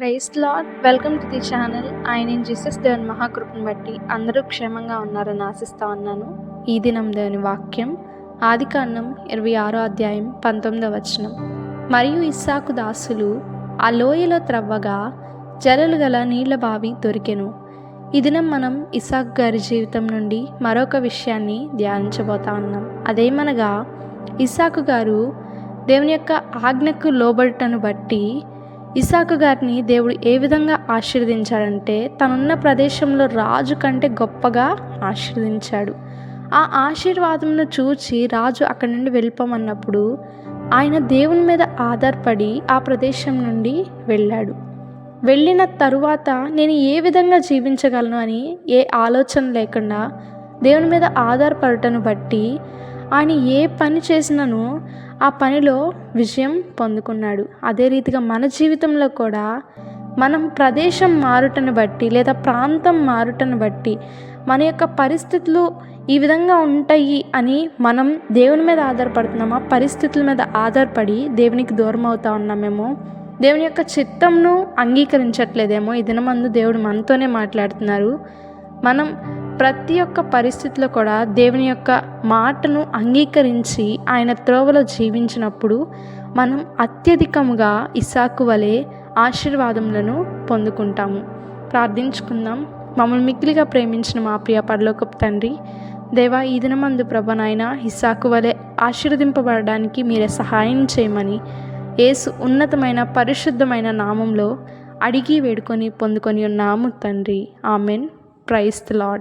Praise lord. Welcome to the channel. ఆయన Jesus దేవుని మహాకృపను బట్టి అందరూ క్షేమంగా ఉన్నారని ఆశిస్తా ఉన్నాను. ఈ దినం దేవుని వాక్యం ఆదికాండం 26వ అధ్యాయం 19వ వచనం. మరియు ఇస్సాకు దాసులు ఆ లోయలో త్రవ్వగా జలలు గల నీళ్ల బావి దొరికెను. ఈ దినం మనం ఇస్సాకు గారి జీవితం నుండి మరొక విషయాన్ని ధ్యానించబోతా ఉన్నాం. అదేమనగా ఇస్సాకు గారు దేవుని యొక్క ఆజ్ఞకు లోబడుటను బట్టి ఇస్సాకు గారిని దేవుడు ఏ విధంగా ఆశీర్వదించాడంటే తనున్న ప్రదేశంలో రాజు కంటే గొప్పగా ఆశీర్వదించాడు. ఆ ఆశీర్వాదంను చూచి రాజు అక్కడి నుండి వెళ్ళిపోమన్నప్పుడు ఆయన దేవుని మీద ఆధారపడి ఆ ప్రదేశం నుండి వెళ్ళాడు. వెళ్ళిన తరువాత నేను ఏ విధంగా జీవించగలను అని ఏ ఆలోచన లేకుండా దేవుని మీద ఆధారపడటను బట్టి ఆయన ఏ పని చేసినానో ఆ పనిలో విజయం పొందుకున్నాడు. అదే రీతిగా మన జీవితంలో కూడా మనం ప్రదేశం మారుటను బట్టి లేదా ప్రాంతం మారుటను బట్టి మన యొక్క పరిస్థితులు ఈ విధంగా ఉంటాయి అని మనం దేవుని మీద ఆధారపడుతున్నామా, పరిస్థితుల మీద ఆధారపడి దేవునికి దూరం అవుతా ఉన్నామేమో, దేవుని యొక్క చిత్తంను అంగీకరించట్లేదేమో. ఈ దినమందు దేవుడు మనతోనే మాట్లాడుతున్నారు. మనం ప్రతి ఒక్క పరిస్థితిలో కూడా దేవుని యొక్క మాటను అంగీకరించి ఆయన త్రోవలో జీవించినప్పుడు మనం అత్యధికముగా ఇస్సాకు వలె ఆశీర్వాదములను పొందుకుంటాము. ప్రార్థించుకుందాం. మమ్మల్ని మిక్కిలిగా ప్రేమించిన మా ప్రియ పరలోకపు తండ్రి, దేవా, ఈ దినమందు ప్రభు నాయన ఇస్సాకు వలె ఆశీర్వదింపబడడానికి మీరే సహాయం చేయమని యేసు ఉన్నతమైన పరిశుద్ధమైన నామంలో అడిగి వేడుకొని పొందుకొని ఉన్నాము తండ్రి. ఆమెన్. Praise the lord.